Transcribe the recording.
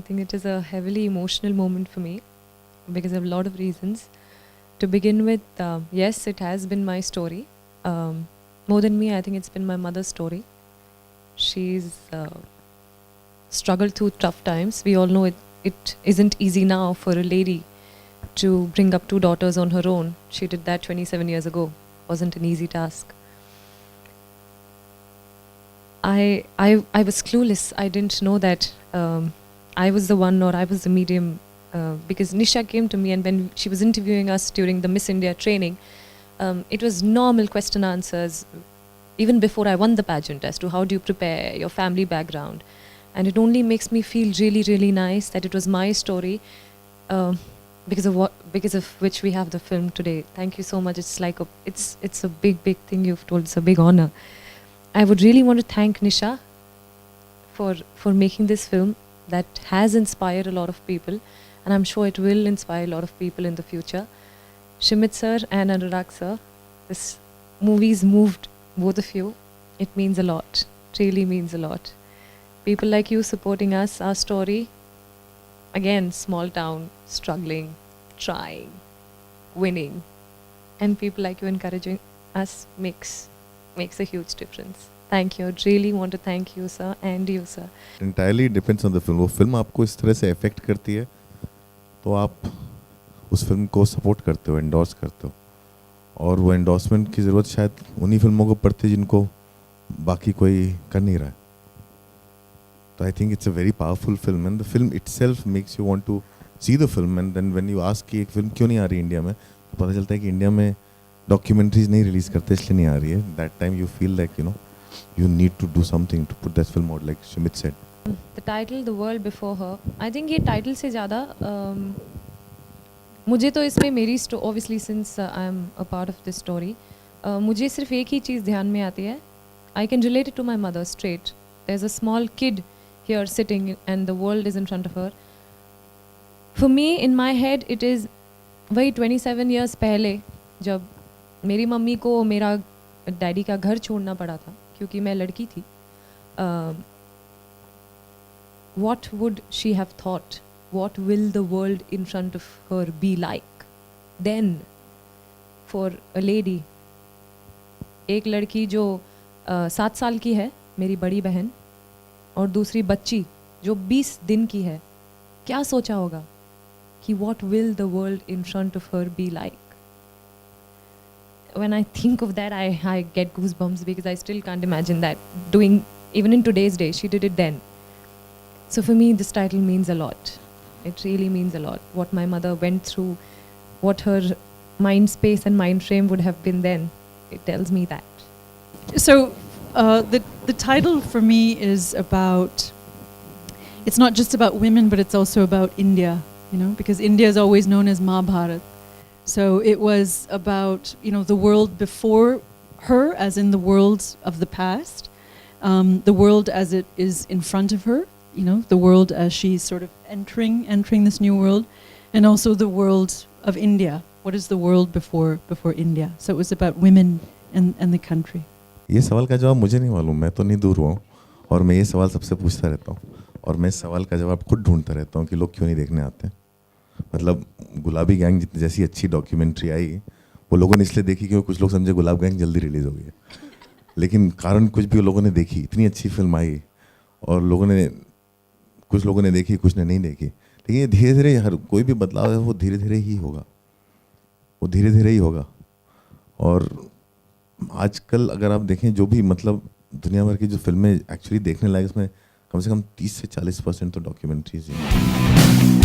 think it is a heavily emotional moment for me because of a lot of reasons. To begin with, yes, it has been my story. More than me, I think it's been my mother's story. She's struggled through tough times. We all know it isn't easy now for a lady to bring up two daughters on her own. She did that 27 years ago. Wasn't an easy task. I was clueless. I didn't know that I was the one or I was the medium because Nisha came to me, and when she was interviewing us during the Miss India training, it was normal question answers even before I won the pageant as to how do you prepare, your family background. And it only makes me feel really, really nice that it was my story because of which we have the film today. Thank you so much. It's like it's a big thing you've told. It's a big honor. I would really want to thank Nisha for making this film that has inspired a lot of people, and I'm sure it will inspire a lot of people in the future. Shimit sir and Anurag sir, this movie's moved both of you. It means a lot. It really means a lot. People like you supporting us, our story. Again, small town, struggling, trying, winning. And people like you encouraging us makes a huge difference. Thank you. I really want to thank you, sir, and you, sir. Entirely depends on the film. वो film आपको इस तरह से affect करती है तो आप उस फिल्म को सपोर्ट करते हो, एंडोर्स करते हो, और वो एंडोर्समेंट की ज़रूरत शायद उन्हीं फिल्मों को पड़ती है जिनको बाकी कोई कर नहीं रहा है. तो I think it's a very powerful film and the film itself makes you want to see the film. And then when you ask कि एक फिल्म क्यों नहीं आ रही इंडिया में, तो पता चलता है कि इंडिया में डॉक्यूमेंट्रीज नहीं रिलीज करते इसलिए नहीं आ रही है. That time you feel like you need to do something to put that film out, like Shimit said. The title, The World Before Her, I think ये title से ज़्यादा मुझे तो इसमें मेरी obviously since I am a part of this story, मुझे सिर्फ एक ही चीज़ ध्यान में आती है. I can relate it to my mother straight. There's a small kid here sitting and the world is in front of her. For me, in my head, it is वही 27 years पहले जब मेरी मम्मी को मेरा daddy का घर छोड़ना पड़ा था क्योंकि मैं लड़की थी. What would she have thought? What will the world in front of her be like then for a lady? एक लड़की जो 7 साल की है, मेरी बड़ी बहन, और दूसरी बच्ची जो 20 दिन की है. क्या सोचा होगा कि what will the world in front of her be like? When I think of that, I get goosebumps because I still can't imagine that doing, even in today's day, she did it then. So for me, this title means a lot. It really means a lot. What my mother went through, what her mind space and mind frame would have been then, it tells me that. So the title for me is about, it's not just about women, but it's also about India, because India is always known as Mahabharat. So it was about, the world before her, as in the world of the past, the world as it is in front of her, the world as she's sort of entering this new world, and also the world of India. What is the world before India? So it was about women and the country. ये सवाल का जवाब मुझे नहीं मालूम, मैं तो नहीं दूर हुआ हूँ, और मैं ये सवाल सबसे पूछता रहता हूँ, और मैं इस सवाल का जवाब खुद ढूंढता रहता हूँ कि लोग क्यों नहीं देखने आते. मतलब गुलाबी गैंग जितनी जैसी अच्छी डॉक्यूमेंट्री आई, वो लोगों ने इसलिए देखी क्योंकि कुछ लोग समझे गुलाब गैंग जल्दी रिलीज़ हो गई है, लेकिन कारण कुछ भी लोगों ने देखी. इतनी अच्छी फिल्म आई और कुछ लोगों ने देखी, कुछ ने नहीं देखी. लेकिन ये धीरे धीरे, हर कोई भी बदलाव है वो धीरे धीरे ही होगा, वो धीरे धीरे ही होगा. और आजकल अगर आप देखें जो भी मतलब दुनिया भर की जो फिल्में एक्चुअली देखने लायक, इसमें कम से कम 30 से 40% तो डॉक्यूमेंट्रीज हैं.